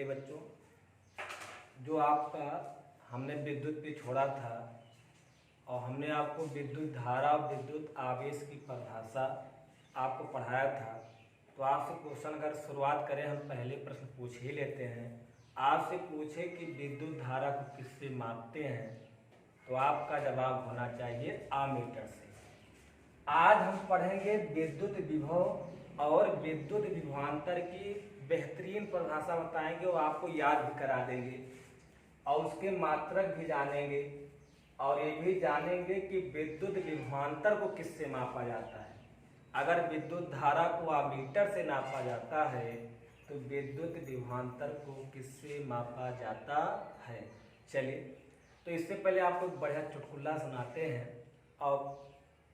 चलिए बच्चों, जो आपका हमने विद्युत पे छोड़ा था और हमने आपको विद्युत धारा और विद्युत आवेश की परिभाषा आपको पढ़ाया था। तो आपसे क्वेश्चन अगर शुरुआत करें, हम पहले प्रश्न पूछ ही लेते हैं। आपसे पूछे कि विद्युत धारा को किससे मापते हैं, तो आपका जवाब होना चाहिए आमीटर से। आज हम पढ़ेंगे विद्युत विभव और विद्युत विभवांतर की बेहतरीन परिभाषा बताएंगे और आपको याद भी करा देंगे और उसके मात्रक भी जानेंगे और ये भी जानेंगे कि विद्युत विभवांतर को किससे मापा जाता है। अगर विद्युत धारा को आमीटर से नापा जाता है तो विद्युत विभवांतर को किससे मापा जाता है। चलिए, तो इससे पहले आपको बढ़िया चुटकुला सुनाते हैं। और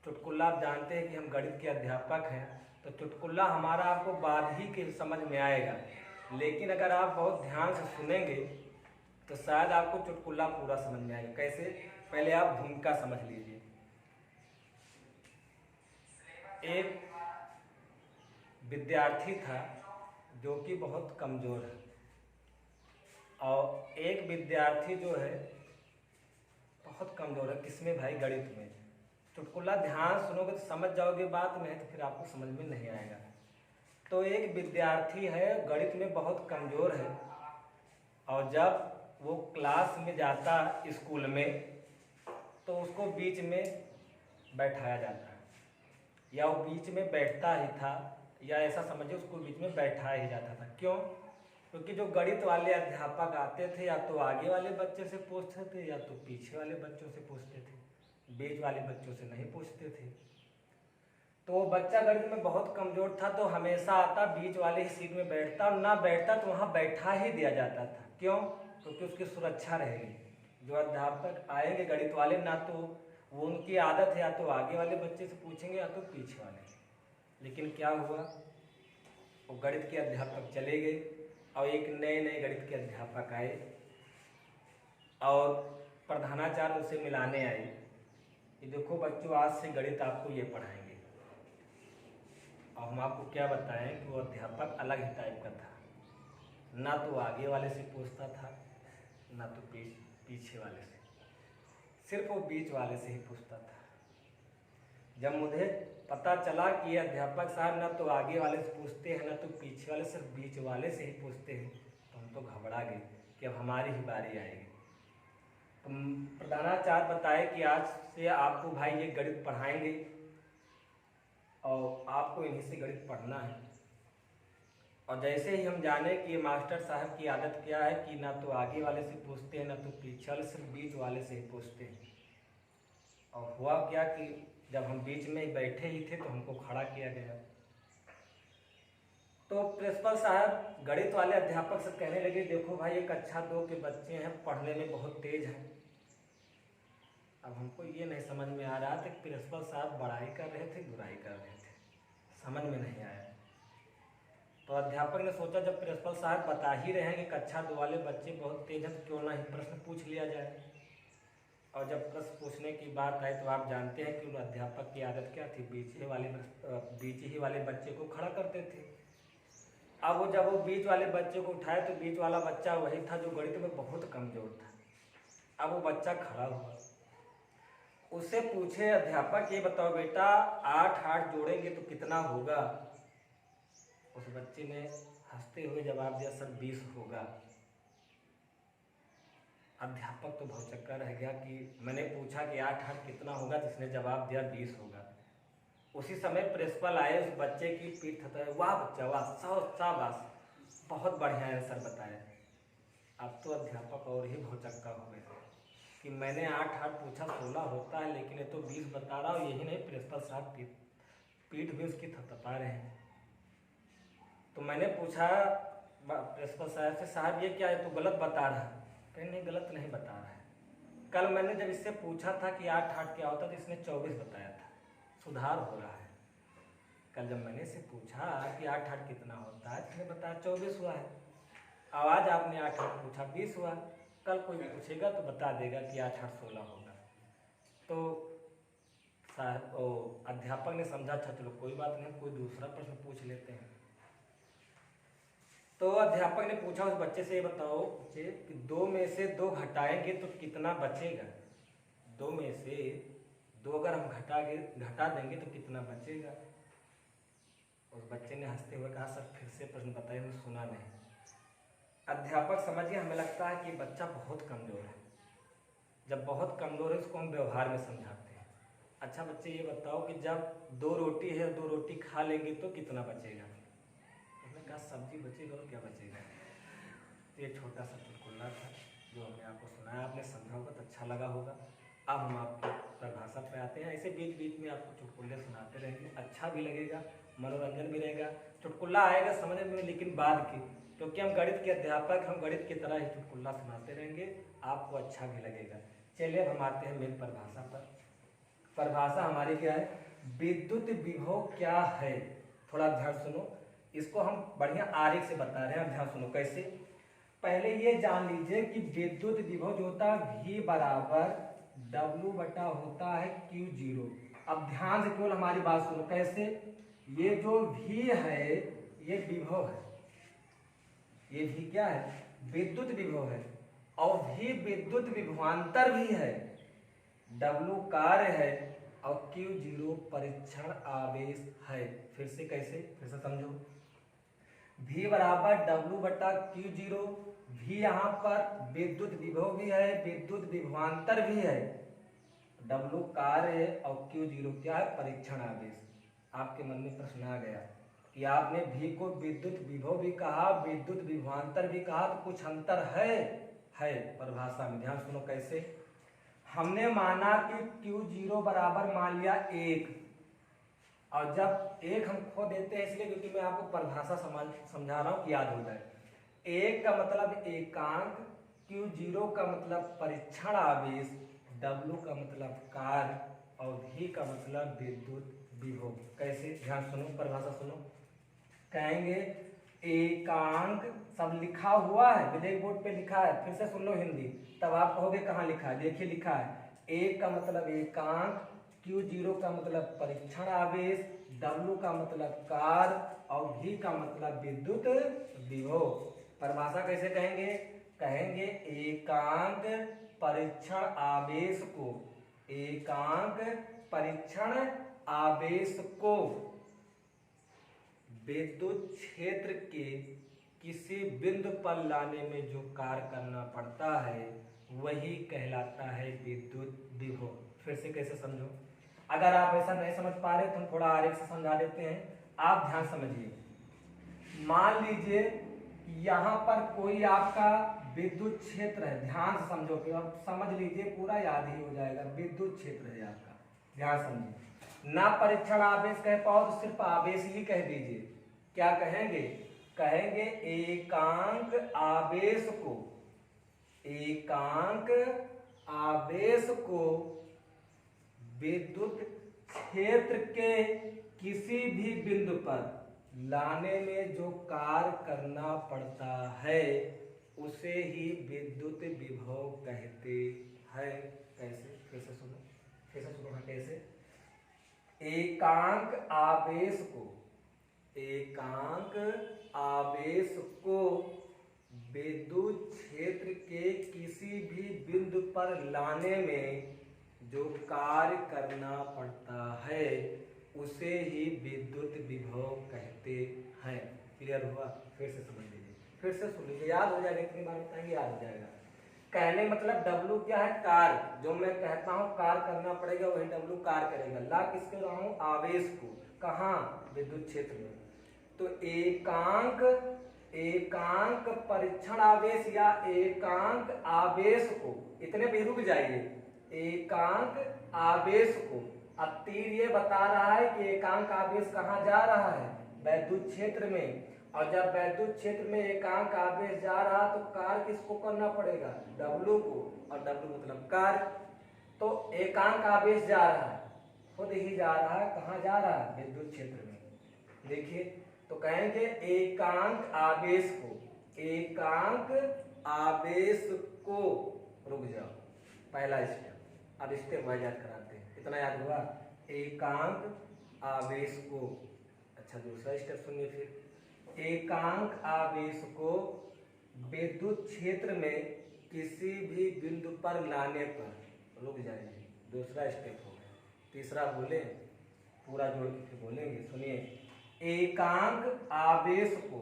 चुटकुला आप जानते हैं कि हम गणित के अध्यापक हैं, तो चुटकुला हमारा आपको बाद ही के समझ में आएगा, लेकिन अगर आप बहुत ध्यान से सुनेंगे तो शायद आपको चुटकुला पूरा समझ में आएगा। कैसे, पहले आप भूमिका समझ लीजिए। एक विद्यार्थी था जो कि बहुत कमज़ोर है, और एक विद्यार्थी जो है बहुत कमज़ोर है। किसमें भाई? गणित में। चुटकुला ध्यान सुनोगे तो समझ जाओगे बात में, तो फिर आपको समझ में नहीं आएगा। तो एक विद्यार्थी है, गणित में बहुत कमज़ोर है, और जब वो क्लास में जाता स्कूल में तो उसको बीच में बैठाया जाता है, या वो बीच में बैठता ही था, या ऐसा समझिए उसको बीच में बैठाया ही जाता था। क्यों? क्योंकि जो गणित वाले अध्यापक आते थे, या तो आगे वाले बच्चे से पूछते थे या तो पीछे वाले बच्चों से पूछते थे, बीच वाले बच्चों से नहीं पूछते थे। तो वो बच्चा गणित में बहुत कमज़ोर था, तो हमेशा आता बीच वाले ही सीट में बैठता, और ना बैठता तो वहाँ बैठा ही दिया जाता था। क्यों? क्योंकि उसकी सुरक्षा रहेगी। जो अध्यापक आएंगे गणित वाले, ना तो वो उनकी आदत है या तो आगे वाले बच्चे से पूछेंगे या तो पीछे वाले। लेकिन क्या हुआ, वो गणित के अध्यापक चले गए और एक नए नए गणित के अध्यापक आए, और प्रधानाचार्य उसे मिलाने आए कि देखो बच्चों, आज से गणित आपको ये पढ़ाएंगे। और हम आपको क्या बताएं कि वो अध्यापक अलग ही टाइप का था, ना तो आगे वाले से पूछता था ना तो पीछे वाले से, सिर्फ वो बीच वाले से ही पूछता था। जब मुझे पता चला कि ये अध्यापक साहब ना तो आगे वाले से पूछते हैं ना तो पीछे वाले, सिर्फ बीच वाले से ही पूछते हैं, तो हम तो घबरा गए कि अब हमारी ही बारी आएगी। तो प्रधानाचार्य बताए कि आज से आपको भाई ये गणित पढ़ाएंगे और आपको इन्हीं से गणित पढ़ना है। और जैसे ही हम जाने कि ये मास्टर साहब की आदत क्या है कि ना तो आगे वाले से पूछते हैं ना तो पीछे वाले, सिर्फ बीच वाले से ही पूछते हैं। और हुआ क्या कि जब हम बीच में ही बैठे ही थे तो हमको खड़ा किया गया। तो प्रिंसिपल साहब गणित वाले अध्यापक से कहने लगे, देखो भाई ये कक्षा 2 के बच्चे हैं, पढ़ने में बहुत तेज हैं। अब हमको ये नहीं समझ में आ रहा था कि प्रिंसिपल साहब बड़ाई कर रहे थे बुराई कर रहे थे, समझ में नहीं आया। तो अध्यापक ने सोचा जब प्रिंसिपल साहब बता ही रहे हैं कि कक्षा 2 वाले बच्चे बहुत तेज हैं, तो क्यों ना ही प्रश्न पूछ लिया जाए। और जब प्रश्न पूछने की बात आई तो आप जानते हैं कि उन अध्यापक की आदत क्या थी, बीच ही वाले बच्चे को खड़ा करते थे। अब वो जब वो बीच वाले बच्चे को उठाए तो बीच वाला बच्चा वही था जो गणित में बहुत कमज़ोर था। अब वो बच्चा खड़ा हुआ, उससे पूछे अध्यापक, ये बताओ बेटा 8 8 जोड़ेंगे तो कितना होगा? उस बच्चे ने हंसते हुए जवाब दिया, सर 20 होगा। अध्यापक तो भौचक्का रह गया कि मैंने पूछा कि 8 8 कितना होगा, जिसने जवाब दिया 20 होगा। उसी समय प्रिंसिपल आए, उस बच्चे की पीठ थपथपाई, वाह बच्चा वाह, शाबाश, बहुत बढ़िया आंसर बताया। अब तो अध्यापक और ही भौचक्का हो गए कि मैंने 8 8 पूछा 16 होता है, लेकिन ये तो 20 बता रहा हूँ। यही नहीं, प्रिंसिपल साहब पीठ भी उसकी थपथपा रहे हैं। तो मैंने पूछा प्रिंसिपल साहब से, साहब ये क्या है, तो गलत बता रहा है? कहीं नहीं, गलत नहीं बता रहा है। कल मैंने जब इससे पूछा था कि 8 8 क्या होता, तो इसने 24 बताया था। सुधार हो रहा है। कल जब मैंने इससे पूछा कि 8 8 कितना होता है, इसने बताया 24 हुआ है। आज आपने 8 8 पूछा 20 हुआ। कल कोई भी पूछेगा तो बता देगा कि 8 8 16 होगा। तो साहब अध्यापक ने समझा, अच्छा चलो कोई बात नहीं, कोई दूसरा प्रश्न पूछ लेते हैं। तो अध्यापक ने पूछा उस बच्चे से, ये बताओ बच्चे कि 2 में से 2 घटाएंगे तो कितना बचेगा। 2 में से 2 अगर हम घटा देंगे तो कितना बचेगा। उस बच्चे ने हंसते हुए कहा, सर फिर से प्रश्न बताइए, मैंने सुना नहीं। अध्यापक समझिए, हमें लगता है कि बच्चा बहुत कमज़ोर है। जब बहुत कमज़ोर है उसको हम व्यवहार में समझाते हैं। अच्छा बच्चे ये बताओ कि जब 2 रोटी है, 2 रोटी खा लेंगे तो कितना बचेगा। उसने कहा सब्जी बचेगा और क्या बचेगा। तो ये छोटा सा चुटकुला था जो हमने आपको सुनाया, आपने समझा होगा तो अच्छा लगा होगा। अब हम आपकी परिभाषा पे आते हैं। ऐसे बीच बीच में आपको चुटकुले सुनाते रहेंगे, अच्छा भी लगेगा, मनोरंजन भी रहेगा। चुटकुला आएगा समझ में लेकिन बाद की, क्योंकि हम गणित के अध्यापक, हम गणित की तरह ही चुटकुला सुनाते रहेंगे, आपको अच्छा भी लगेगा। चलिए अब हम आते हैं मेन परिभाषा पर। परिभाषा हमारी क्या है, विद्युत विभव क्या है। थोड़ा ध्यान सुनो, इसको हम बढ़िया आरेख से बता रहे हैं, ध्यान सुनो कैसे। पहले ये जान लीजिए कि विद्युत विभव जो होता है V बराबर W बटा होता है Q0। अब ध्यान से केवल हमारी बात सुनो कैसे। ये जो V है ये विभव है, ये V क्या है, विद्युत विभव है, और V विद्युत विभवांतर भी है, W कार्य है और Q0 परीक्षण आवेश है। फिर से कैसे, फिर से समझो। V बराबर W बटा Q0, V यहाँ पर विद्युत विभव भी है, विद्युत विभवांतर भी है, W कार्य है और Q0 क्या है, परीक्षण आवेश। आपके मन में प्रश्न आ गया कि आपने V को विद्युत विभव भी कहा, विद्युत विभवांतर भी कहा, तो कुछ अंतर है परिभाषा में। ध्यान सुनो कैसे। हमने माना कि Q0 बराबर मान लिया 1, और जब 1 हम खो देते हैं इसलिए क्योंकि मैं आपको परिभाषा समझा रहा हूं कि याद हो जाए। 1 का मतलब एकांक, Q0 का मतलब परीक्षण आवेश, W का मतलब कार्य और V का मतलब विद्युत विभव। कैसे, ध्यान सुनो, परिभाषा सुनो। कहेंगे एकांक, सब लिखा हुआ है, ब्लैक बोर्ड पे लिखा है, फिर से सुन लो हिंदी, तब आप कहोगे कहाँ लिखा है। देखिए लिखा है, 1 का मतलब एकांक, Q0 का मतलब परीक्षण आवेश, W का मतलब कार्य और V का मतलब विद्युत विभव। परिभाषा कैसे कहेंगे, कहेंगे एकांक परीक्षण आवेश को, एकांक परीक्षण आवेश को विद्युत क्षेत्र के किसी बिंदु पर लाने में जो कार्य करना पड़ता है वही कहलाता है विद्युत विभव। फिर से कैसे समझो, अगर आप ऐसा नहीं समझ पा रहे तो हम थोड़ा आरेख से समझा देते हैं, आप ध्यान समझिए। मान लीजिए यहाँ पर कोई आपका विद्युत क्षेत्र है, ध्यान से समझो, फिर आप समझ लीजिए पूरा याद ही हो जाएगा। विद्युत क्षेत्र है आपका, ध्यान समझिए, ना परीक्षण आवेश कह पाओ तो सिर्फ आवेश ही कह दीजिए। क्या कहेंगे, कहेंगे एकांक आवेश को, एकांक आवेश को विद्युत क्षेत्र के किसी भी बिंदु पर लाने में जो कार्य करना पड़ता है उसे ही विद्युत विभव कहते हैं। कैसे, फिर से सुनो, फिर से सुनो, कैसे। एकांक आवेश को, एकांक आवेश को विद्युत क्षेत्र के किसी भी बिंदु पर लाने में जो कार्य करना पड़ता है उसे ही विद्युत विभव कहते हैं। क्लियर हुआ, फिर से समझ लीजिए, फिर से सुन लीजिए, याद हो जाएगा, इतनी बार बताएंगे याद हो जाएगा। कहने मतलब W क्या है, कार्य, जो मैं कहता हूं कार्य करना पड़ेगा वही W कार्य करेगा। ला किसके रहा हूं, आवेश को, कहां, विद्युत क्षेत्र में। तो एकांक, एकांक परीक्षण आवेश या एकांक आवेश को, इतने पे रुक जाइए, एकांक आवेश को। अब तीर ये बता रहा है कि एकांक आवेश कहां जा रहा है, वैद्युत क्षेत्र में, और जब वैद्युत क्षेत्र में एकांक आवेश जा रहा तो कार्य किसको करना पड़ेगा, W को, और W मतलब कार्य। तो एकांक आवेश जा रहा है, खुद ही जा रहा है, कहां जा रहा है, विद्युत क्षेत्र में। देखिए, तो कहेंगे एकांक आवेश को, एकांक आवेश को, रुक जाओ, पहला स्टेप, अब स्टेप वाइज याद कराते हैं। इतना याद हुआ, एकांक आवेश को। अच्छा दूसरा स्टेप सुनिए, फिर एकांक आवेश को विद्युत क्षेत्र में किसी भी बिंदु पर लाने पर, रुक जाइए, दूसरा स्टेप हो गया, तीसरा बोले, पूरा जोड़ के फिर बोलेंगे, सुनिए। एकांक आवेश को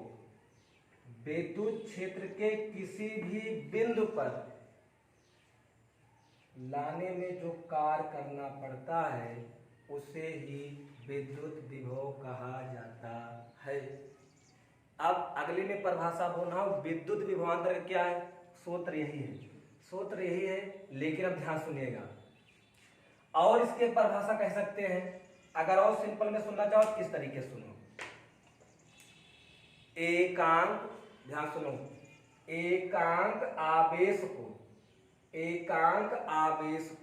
विद्युत क्षेत्र के किसी भी बिंदु पर लाने में जो कार्य करना पड़ता है उसे ही विद्युत विभव कहा जाता है। अब अगले में परिभाषा बोल रहा हूं, विद्युत विभवांतर क्या है, सूत्र यही है, सूत्र यही है, लेकिन अब ध्यान सुनिएगा। और इसके परिभाषा कह सकते हैं, अगर और सिंपल में सुनना चाहो तो इस तरीके से सुनो। एकांक, ध्यान सुनो, एकांक आवेश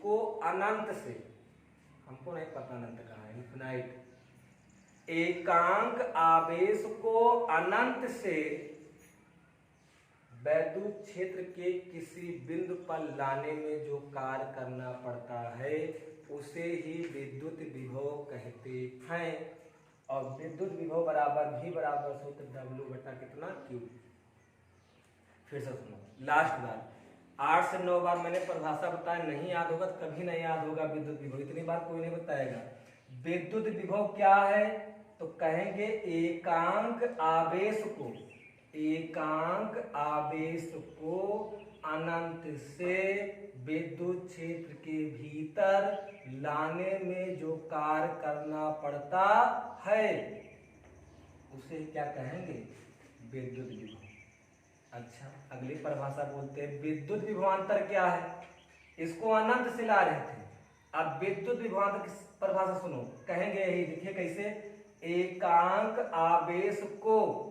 को अनंत से, हमको नहीं पता अनंत कहाँ है, इनफिनाइट, एकांक आवेश को अनंत से विद्युत क्षेत्र के किसी बिंदु पर लाने में जो कार्य करना पड़ता है उसे ही विद्युत विभव कहते हैं। और विद्युत विभव बराबर V बराबर सूत्र W बटा कितना Q। फिर से सुनो, लास्ट बार 8 से 9 बार मैंने परिभाषा बताया, नहीं याद होगा तो कभी नहीं याद होगा विद्युत विभव, इतनी बार कोई नहीं बताएगा। विद्युत विभव क्या है तो कहेंगे एकांक आवेश को अनंत से विद्युत क्षेत्र के भीतर लाने में जो कार्य करना पड़ता है उसे क्या कहेंगे, विद्युत विभव। अच्छा, अगली परिभाषा बोलते हैं विद्युत विभवांतर क्या है, इसको अनंत से ला रहे थे, अब विद्युत विभवांतर की परिभाषा सुनो, कहेंगे यही, देखिए कैसे, एकांक आवेश को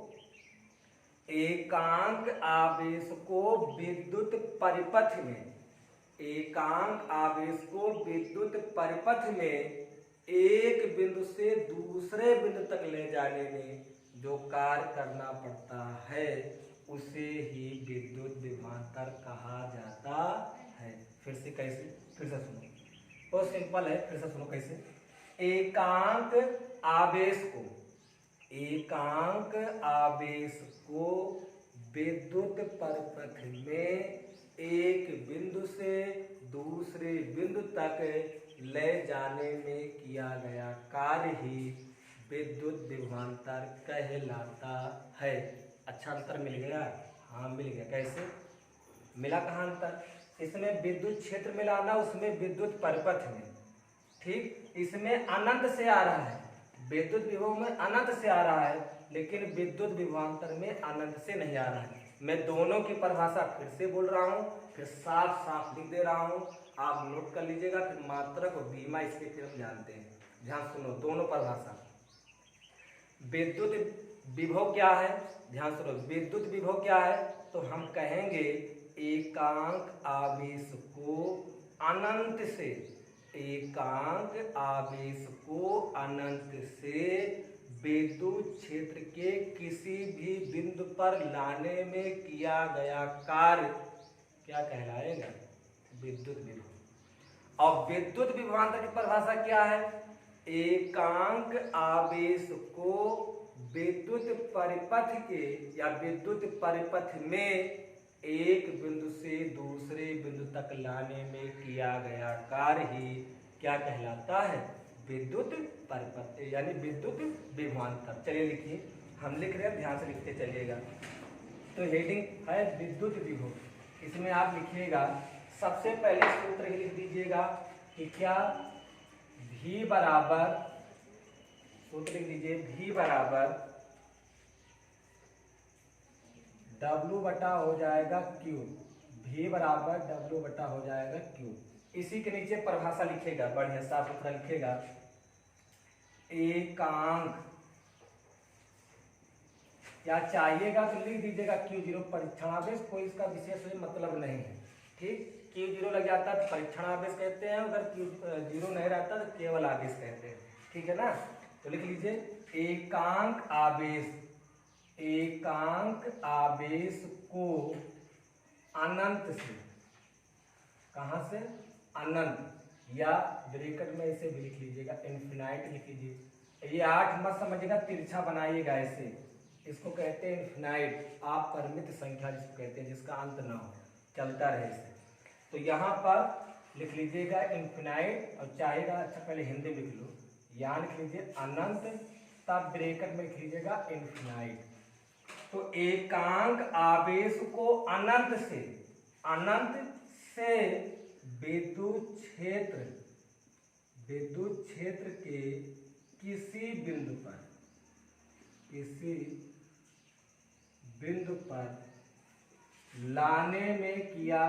विद्युत परिपथ में, एकांक आवेश को विद्युत परिपथ में एक बिंदु से दूसरे बिंदु तक ले जाने में जो कार्य करना पड़ता है उसे ही विद्युत विभवांतर कहा जाता है। फिर से कैसे, फिर से सुनो, बहुत सिंपल है, फिर से सुनो कैसे। एकांक आवेश को विद्युत परिपथ में एक बिंदु से दूसरे बिंदु तक ले जाने में किया गया कार्य ही विद्युत विभवांतर कहलाता है। अच्छा अंतर मिल गया, हाँ मिल गया, कैसे मिला, कहाँ अंतर, इसमें विद्युत क्षेत्र मिलाना, उसमें विद्युत परिपथ में, ठीक, इसमें अनंत से आ रहा है, विद्युत विभव में अनंत से आ रहा है, लेकिन विद्युत विभवांतर में अनंत से नहीं आ रहा है। मैं दोनों की परिभाषा फिर से बोल रहा हूँ, फिर साफ साफ लिख दे रहा हूँ, आप नोट कर लीजिएगा, फिर मात्रक और बीमा इसके फिर हम जानते हैं। ध्यान सुनो, दोनों परिभाषा। विद्युत विभव क्या है, ध्यान सुनो, विद्युत विभव क्या है तो हम कहेंगे एकांक आवेश को अनंत से, एकांक आवेश को अनंत से विद्युत क्षेत्र के किसी भी बिंदु पर लाने में किया गया कार्य क्या कहलाएगा, विद्युत विभव। और विद्युत विभवांतर की परिभाषा क्या है, एकांक आवेश को विद्युत परिपथ के या विद्युत परिपथ में एक बिंदु से दूसरे बिंदु तक लाने में किया गया कार्य ही क्या कहलाता है, विद्युत परिपथ यानी विद्युत विभवांतर। चलिए लिखिए, हम लिख रहे हैं, ध्यान से लिखते चलिएगा। तो हेडिंग है विद्युत विभव, इसमें आप लिखिएगा, सबसे पहले सूत्र ही लिख दीजिएगा कि क्या, V बराबर, सूत्र लिख दीजिए, V बराबर W बटा हो जाएगा Q, V बराबर W बटा हो जाएगा Q। इसी के नीचे परिभाषा लिखेगा, बढ़िया साफ सुथरा लिखेगा, एकांक, या चाहिएगा तो लिख दीजिएगा Q0 परीक्षणावेश, कोई इसका विशेष मतलब नहीं है, ठीक, Q0 लग जाता है तो परीक्षणावेश कहते हैं, अगर Q0 नहीं रहता तो केवल आवेश कहते हैं, ठीक है ना। तो लिख लीजिए एकांक आवेश को अनंत से, कहां से, अनंत, या ब्रैकेट में इसे भी लिख लीजिएगा, इनफिनाइट लिख लीजिए। ये 8 मत समझिएगा, तिरछा बनाइएगा ऐसे, इसको कहते हैं इन्फिनाइट, आप परिमित संख्या जिसको कहते हैं, जिसका अंत ना हो, चलता रहे इससे। तो यहाँ पर लिख लीजिएगा इन्फिनाइट, और चाहेगा अच्छा पहले हिंदी में लिख लो, यहाँ लिख लीजिए अनंत, तब ब्रैकेट में लिख लीजिएगा इन्फिनाइट। तो एकांक आवेश को अनंत से विद्युत क्षेत्र के किसी बिंदु पर लाने में किया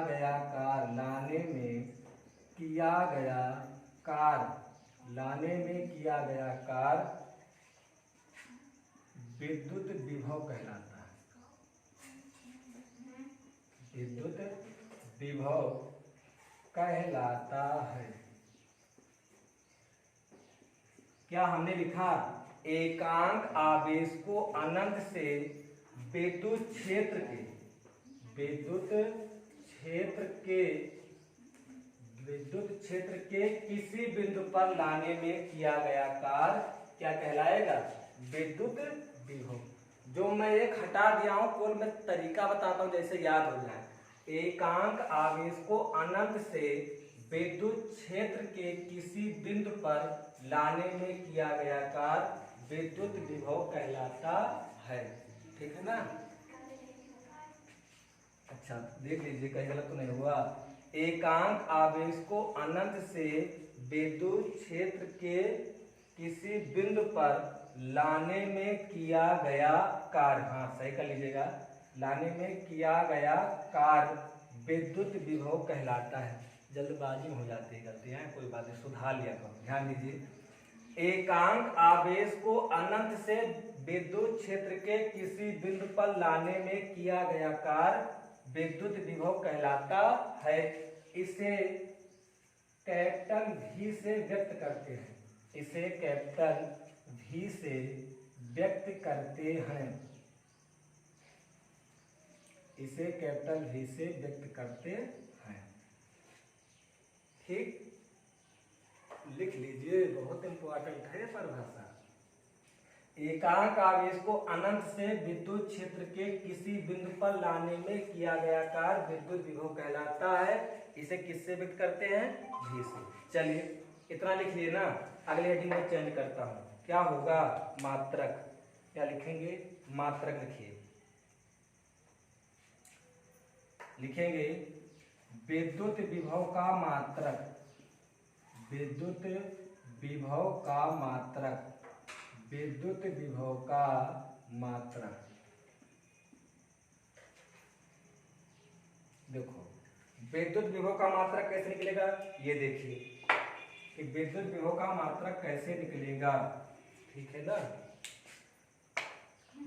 गया कार्य विद्युत विभव कहलाता है। विद्युत विभव कहलाता है। क्या हमने लिखा? एकांक आवेश को अनंत से विद्युत क्षेत्र के किसी बिंदु पर लाने में किया गया कार्य क्या कहलाएगा? विद्युत विभव। जो मैं एक हटा दिया हूं, केवल मैं तरीका बताता हूं जैसे याद हो जाए। एकांक आवेश को अनंत से विद्युत क्षेत्र के किसी बिंदु पर लाने में किया गया कार्य विद्युत विभव कहलाता है। ठीक है ना? अच्छा देख लीजिए कहीं गलत तो नहीं हुआ। एकांक आवेश को अनंत से विद्युत क्षेत्र के किसी बिंदु पर लाने में किया गया कार्य, हाँ सही कर लीजिएगा, लाने में किया गया कार्य विद्युत विभव कहलाता है। जल्दबाजी में हो जाती है गलतियां, कोई बात नहीं, सुधार लिया करो। ध्यान दीजिए, एकांक आवेश को अनंत से विद्युत क्षेत्र के किसी बिंदु पर लाने में किया गया कार्य विद्युत विभव कहलाता है। इसे कैपिटल V से व्यक्त करते हैं। इसे कैपिटल V से व्यक्त करते हैं। इसे कैपिटल V से व्यक्त करते हैं। ठीक, लिख लीजिए, बहुत इंपॉर्टेंट है परिभाषा। एकांक आवेश को अनंत से विद्युत क्षेत्र के किसी बिंदु पर लाने में किया गया कार्य विद्युत विभव कहलाता है। इसे किससे व्यक्त करते हैं? V से। चलिए इतना लिख लिए ना। अगले हेडिंग में चेंज करता हूं, क्या होगा? मात्रक। क्या लिखेंगे? मात्रक लिखिए। लिखेंगे विद्युत विभव का मात्रक। विद्युत विभव का मात्रक। विद्युत विभव का मात्रक। देखो विद्युत विभव का मात्रक कैसे निकलेगा, ये देखिए कि विद्युत विभव का मात्रक कैसे निकलेगा। ठीक है ना?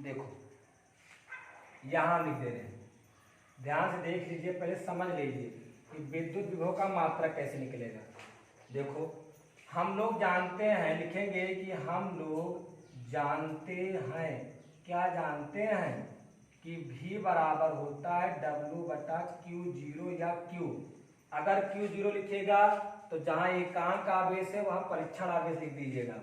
देखो यहां लिख दे रहे हैं, ध्यान से देख लीजिए, पहले समझ लीजिए कि विद्युत विभव का मात्रक कैसे निकलेगा। देखो हम लोग जानते हैं, लिखेंगे कि हम लोग जानते हैं, क्या जानते हैं कि V बराबर होता है W/Q0 या Q। अगर Q0 लिखेगा तो जहां एकांक आवेश है वहां परीक्षण आवेश लिख दीजिएगा।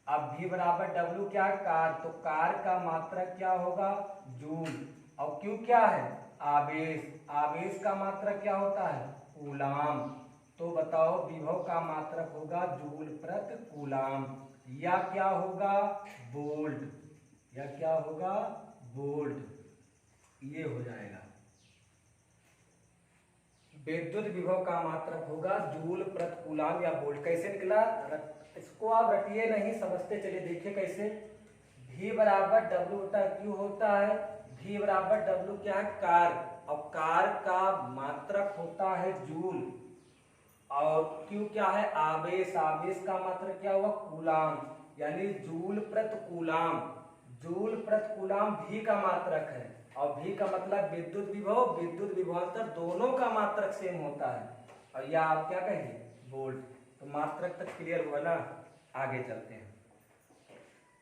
अब V बराबर W क्या है? कार्य, तो कार्य का मात्रक क्या होगा? जूल। और Q क्या है? आवेश। आवेश का मात्रक क्या होता है? कूलाम। तो बताओ विभव का मात्रक होगा जूल प्रति कूलाम, या क्या होगा? वोल्ट। या क्या होगा? वोल्ट। ये हो जाएगा। विद्युत विभव का मात्रक होगा जूल प्रति कूलाम या वोल्ट। कैसे निकला? इसको आप रटिए नहीं, समझते चलिए। देखिए कैसे, V बराबर W/Q होता है। V बराबर W क्या है? कार्य, और कार्य का मात्रक होता है जूल, और Q क्या है? आवेश। आवेश का मात्रक क्या हुआ? कूलाम, यानी जूल प्रति कूलाम। जूल प्रति कूलाम V का मात्रक है, और V का मतलब विद्युत विभव, विद्युत विभवांतर दोनों का मात्रक सेम होता है। और यह आप क्या कहेंगे? वोल्ट। तो मात्रक तक क्लियर हुआ ना? आगे चलते हैं,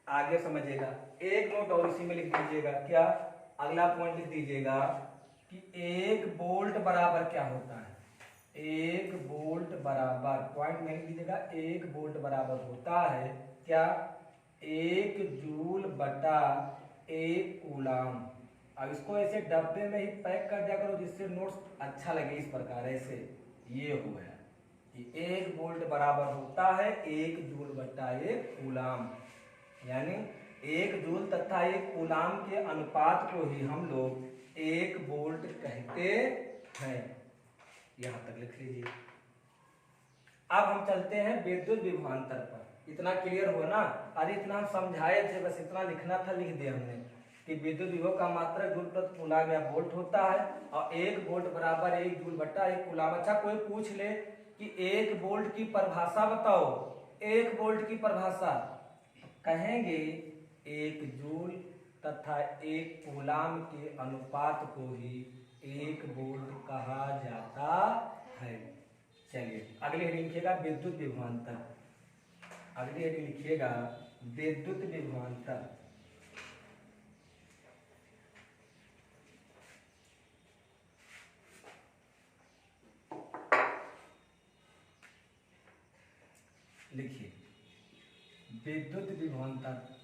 आगे समझिएगा। एक नोट और इसी में लिख दीजिएगा, क्या? अगला पॉइंट लिख दीजिएगा कि 1 वोल्ट बराबर क्या होता है? 1 वोल्ट बराबर, पॉइंट में लिख दीजिएगा, 1 वोल्ट बराबर होता है क्या? 1 जूल बटा एक कूलाम। अब इसको ऐसे डब्बे में ही पैक कर दिया करो जिससे नोट्स अच्छा लगे, इस प्रकार ऐसे। ये हो गया कि 1 वोल्ट बराबर होता है 1 जूल बटा 1 कूलाम, यानी 1 जूल तथा 1 कूलाम के अनुपात को ही हम लोग 1 वोल्ट कहते हैं। यहां तक लिख लीजिए। अब हम चलते हैं विद्युत विभवांतर पर। इतना क्लियर हो ना? अरे इतना हम समझाए थे, बस इतना लिखना था, लिख दिया हमने कि विद्युत विभव का मात्रक जूल प्रति कूलाम या वोल्ट होता है और 1 वोल्ट बराबर 1 जूल बटा 1 कूलाम। अच्छा, कोई पूछ ले कि 1 वोल्ट की परिभाषा बताओ, 1 वोल्ट की परिभाषा, कहेंगे 1 जूल तथा 1 कूलाम के अनुपात को ही 1 वोल्ट कहा जाता है। चलिए अगली हेडिंग लिखिएगा विद्युत विभवांतर। अगली हेडिंग लिखिएगा विद्युत विभवांतर। लिखिए विद्युत विभवांतर।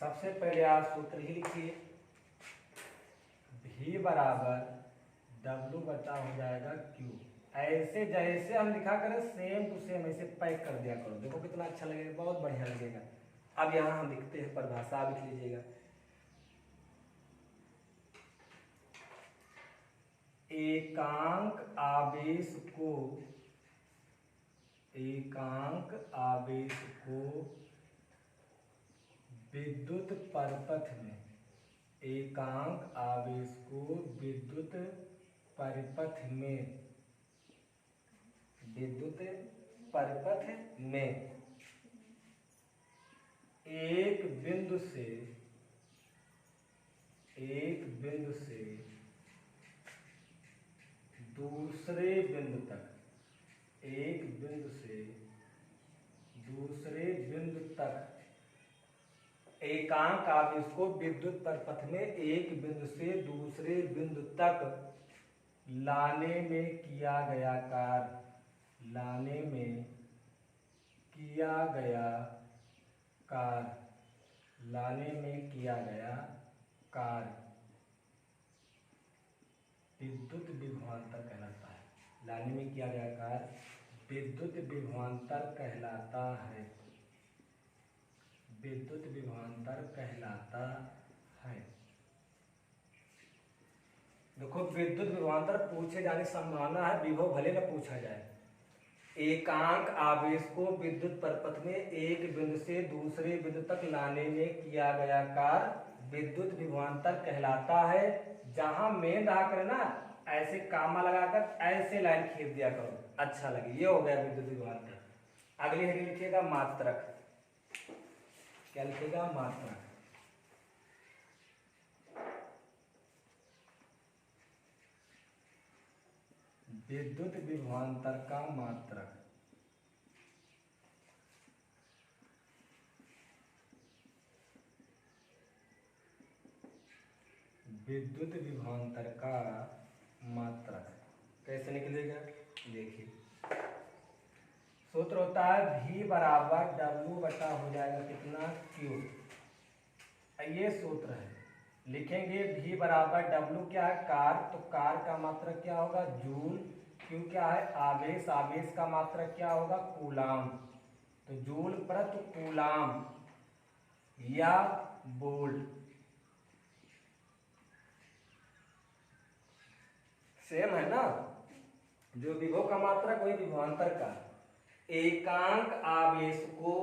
सबसे पहले आप सूत्र ही लिखिए, V बराबर W बटा हो जाएगा Q। ऐसे जैसे हम लिखा करें सेम टू सेम ऐसे पैक कर दिया करो, देखो कितना अच्छा लगेगा, बहुत बढ़िया लगेगा। अब यहाँ हम लिखते हैं परिभाषा, आप लिख लीजिएगा। एकांक आवेश को विद्युत परिपथ में, एकांक आवेश को विद्युत परिपथ में, विद्युत परिपथ में एक बिंदु से दूसरे बिंदु तक, एक बिंदु से दूसरे बिंदु तक, एकांक आवेश को विद्युत परिपथ में एक बिंदु से दूसरे बिंदु तक लाने में किया गया कार्य, लाने में किया गया कार्य, लाने में किया गया कार्य विद्युत विभवांतर कहलाता है। लाने में किया गया कार्य विद्युत विभवांतर कहलाता है, विद्युत विभवांतर कहलाता है। देखो विद्युत विभवांतर पूछे जाने की संभावना है, विभव भले न पूछा जाए। एकांक आवेश को विद्युत परिपथ में एक बिंदु से दूसरे बिंदु तक लाने में किया गया कार्य विद्युत विभवांतर कहलाता है। जहां मेन रहा करे ना, ऐसे कामा लगाकर ऐसे लाइन खींच दिया करो, अच्छा लगे। ये हो गया विद्युत विभवांतर। अगली हेडिंग लिखिएगा मात्रक। क्या लिखिएगा? मात्रक। विद्युत विभवांतर का मात्रक। विद्युत विभवांतर का मात्रक कैसे निकलेगा? देखिए सूत्र होता है V बराबर W बटा हो जाएगा कितना? Q। ये सूत्र है। लिखेंगे V बराबर W क्या है? कार्य, तो कार्य का मात्रक क्या होगा? जूल। Q क्या है? आवेश, आवेश का मात्रक क्या होगा? कूलाम। तो जूल प्रति कूलाम या वोल्ट सेम है ना? जो विभव का मात्रक वही विभवांतर का। एकांक आवेश को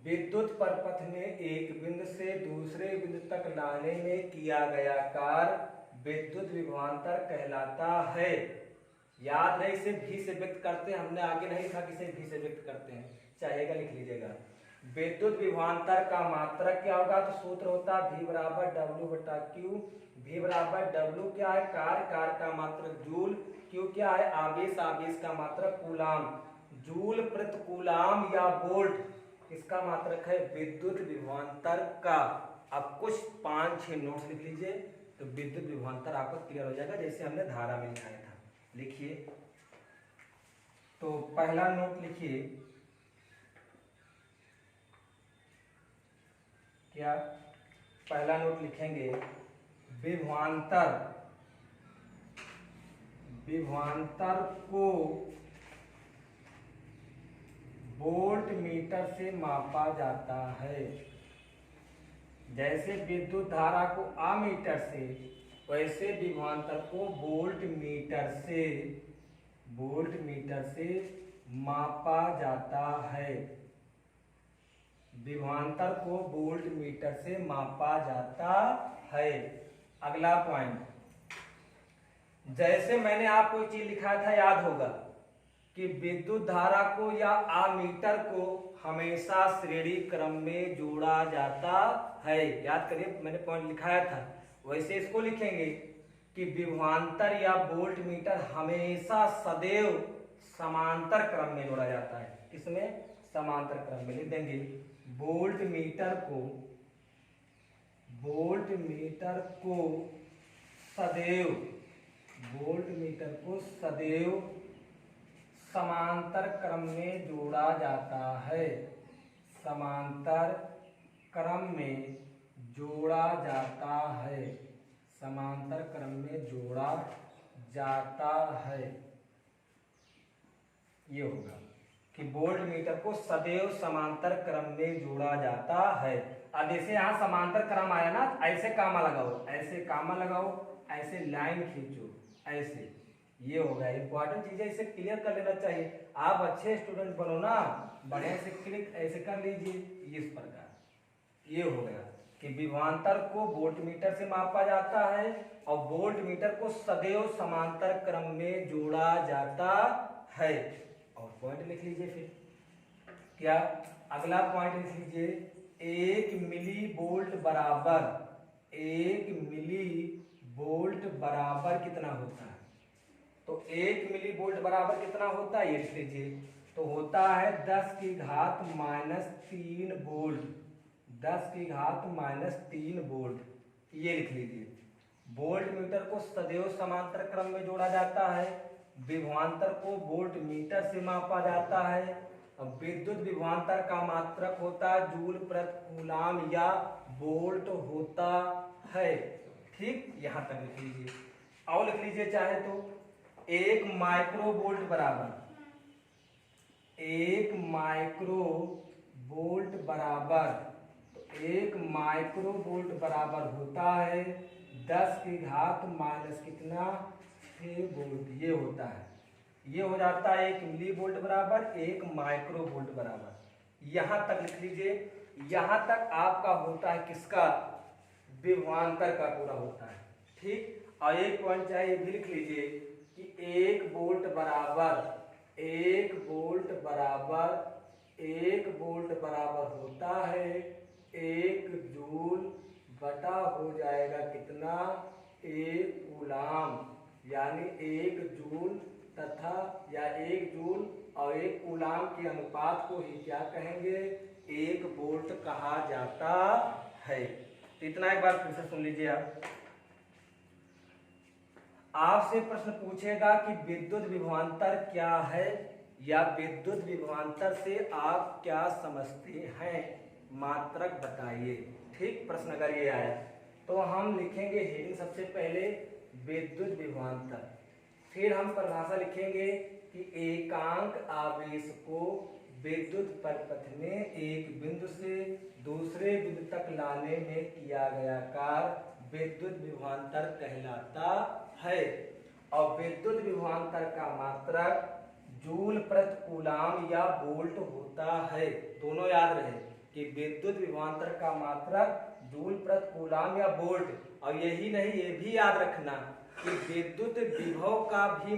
विद्युत परिपथ में एक बिंदु से दूसरे बिंदु तक लाने में किया गया कार्य विद्युत विभवांतर कहलाता है। याद रहे इसे भी से व्यक्त करते हैं, हमने आगे नहीं था कि इसे भी से व्यक्त करते हैं, चाहेगा लिख लीजिएगा। विद्युत विभवांतर का मात्रक क्या होगा? तो सूत्र होता है V बराबर W बटा Q। V बराबर W क्या है? कार्य, कार्य का मात्रक जूल। Q क्या है? आवेश, आवेश का मात्रक कूलाम। जूल प्रति कूलाम या वोल्ट इसका मात्रक है विद्युत विभवांतर का। अब कुछ 5-6 नोट्स लिख लीजिए तो विद्युत विभवांतर आपको क्लियर हो जाएगा, जैसे हमने धारा में लिखाया था। लिखिए। तो पहला नोट लिखिए, क्या पहला नोट लिखेंगे, विभवांतर, विभवांतर को वोल्ट मीटर से मापा जाता है। जैसे विद्युत धारा को आमीटर से, वैसे विभवांतर को वोल्ट मीटर से मापा जाता है। विभवांतर को वोल्ट मीटर से मापा जाता है। अगला पॉइंट, जैसे मैंने आपको एक चीज लिखा था, याद होगा कि विद्युत धारा को या आमीटर को हमेशा श्रेणी क्रम में जोड़ा जाता है। याद करिए, मैंने पॉइंट लिखाया था, वैसे इसको लिखेंगे कि विभवांतर या वोल्ट मीटर हमेशा सदैव समांतर क्रम में जोड़ा जाता है। किसमें? समांतर क्रम में। लिख देंगे वोल्ट मीटर को सदैव समांतर क्रम में जोड़ा जाता है। समांतर क्रम में जोड़ा जाता है। समांतर क्रम में जोड़ा जाता है। ये होगा कि वोल्ट मीटर को सदैव समांतर क्रम में जोड़ा जाता है। अब जैसे यहाँ समांतर क्रम आया ना, ऐसे कामा लगाओ, ऐसे कामा लगाओ, ऐसे लाइन खींचो, ऐसे। ये होगा इंपॉर्टेंट चीज है, इसे क्लियर कर लेना चाहिए। आप अच्छे स्टूडेंट बनो ना, बढ़िया से क्लिक ऐसे कर लीजिए। इस प्रकार ये हो गया कि विभवांतर को वोल्ट मीटर से मापा जाता है और वोल्ट मीटर को सदैव समांतर क्रम में जोड़ा जाता है। और पॉइंट लिख लीजिए फिर, क्या अगला पॉइंट लिख लीजिए, 1 मिली वोल्ट बराबर कितना होता है? तो 1 मिली वोल्ट बराबर कितना होता है, ये लिख लीजिए। तो होता है 10 की घात -3 वोल्ट। 10 की घात -3 वोल्ट, ये लिख लीजिए। वोल्ट मीटर को सदैव समांतर क्रम में जोड़ा जाता है। विभवांतर को वोल्ट मीटर से मापा जाता है। अब विद्युत विभवांतर का मात्रक होता है जूल प्रति कूलाम या वोल्ट होता है। ठीक, यहां तक लिख लीजिए। और लिख लीजिए चाहे तो 1 माइक्रो वोल्ट बराबर 1 माइक्रो वोल्ट बराबर, तो 1 माइक्रो वोल्ट बराबर होता है 10 की घात माइनस कितना 6 वोल्ट। ये होता है, ये हो जाता है 1 मिली वोल्ट बराबर 1 माइक्रो वोल्ट बराबर। यहां तक लिख लीजिए। यहां तक आपका होता है किसका? विभवांतर का पूरा होता है। ठीक, और एक पॉइंट चाहिए, ये भी लिख लीजिए कि 1 वोल्ट बराबर होता है 1 जूल बटा हो जाएगा कितना 1 कूलाम, यानी 1 जूल तथा या 1 जूल और 1 कूलाम के अनुपात को ही क्या कहेंगे? 1 वोल्ट कहा जाता है। तो इतना एक बार फिर से सुन लीजिए। आपसे प्रश्न पूछेगा कि विद्युत विभवांतर क्या है या विद्युत विभवांतर से आप क्या समझते हैं, मात्रक बताइए। ठीक, प्रश्न अगर ये आया तो हम लिखेंगे हेडिंग सबसे पहले विद्युत विभवांतर, फिर हम परिभाषा लिखेंगे कि एकांक आवेश को विद्युत परिपथ में एक बिंदु से दूसरे बिंदु तक लाने में किया गया कार्य विद्युत विभवांतर कहलाता है। और विद्युत विभवांतर का मात्रक जूल प्रति कूलाम या वोल्ट होता है। दोनों याद रहे कि विद्युत विभवांतर का मात्रक जूल प्रति कूलाम या वोल्ट। और यही नहीं, ये भी याद रखना कि विद्युत विभव का भी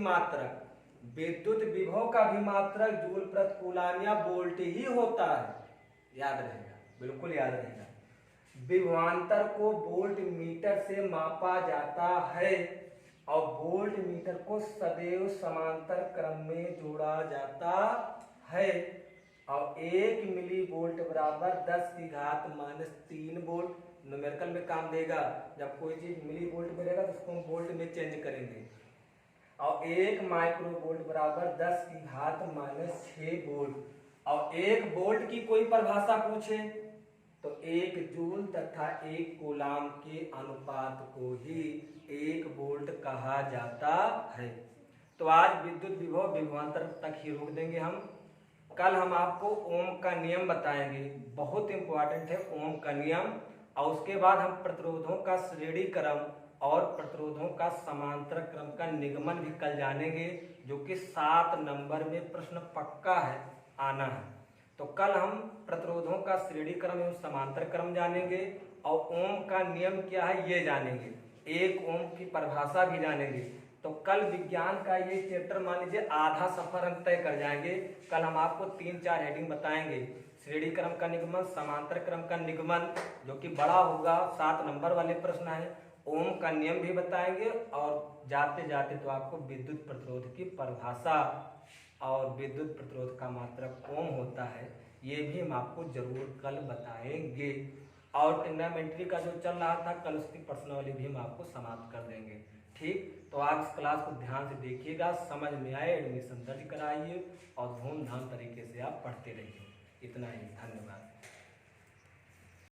मात्रक जूल प्रति कूलाम या वोल्ट ही होता है। याद रहेगा, बिल्कुल याद रहेगा। विभवांतर को वोल्ट मीटर से मापा जाता है और वोल्ट मीटर को सदैव समांतर क्रम में जोड़ा जाता है। और 1 मिली वोल्ट बराबर 10 की घात -3 वोल्ट न्यूमेरिकल में काम देगा। जब कोई चीज मिली वोल्ट में रहेगा तो उसको हम वोल्ट में चेंज करेंगे। और 1 माइक्रोवोल्ट बराबर 10 की घात -6 वोल्ट। और 1 वोल्ट की कोई परिभाषा पूछे तो 1 जूल तथा 1 कूलाम के अनुपात को ही 1 वोल्ट कहा जाता है। तो आज विद्युत विभव विभवांतर तक ही रोक देंगे हम। कल हम आपको ओम का नियम बताएंगे, बहुत इंपॉर्टेंट है ओम का नियम। और उसके बाद हम प्रतिरोधों का श्रेणी क्रम और प्रतिरोधों का समांतर क्रम का निगमन भी कल जानेंगे, जो कि 7 नंबर में प्रश्न पक्का है आना है। तो कल हम प्रतिरोधों का श्रेणी क्रम एवं समांतर क्रम जानेंगे और ओम का नियम क्या है ये जानेंगे, 1 ओम की परिभाषा भी जानेंगे। तो कल विज्ञान का ये चैप्टर मान लीजिए आधा सफर हम तय कर जाएंगे। कल हम आपको 3-4 हेडिंग बताएंगे, श्रेणी क्रम का निगमन, समांतर क्रम का निगमन जो कि बड़ा होगा, 7 नंबर वाले प्रश्न है, ओम का नियम भी बताएंगे और जाते जाते तो आपको विद्युत प्रतिरोध की परिभाषा और विद्युत प्रतिरोध का मात्रक ओम होता है ये भी हम आपको जरूर कल बताएंगे। और ट्रिग्नोमेट्री का जो चल रहा था कल उसकी प्रश्नावली भी हम आपको समाप्त कर देंगे। ठीक, तो आज इस क्लास को ध्यान से देखिएगा, समझ में आए एडमिशन दर्ज कराइए और धूमधाम तरीके से आप पढ़ते रहिए। इतना ही, धन्यवाद।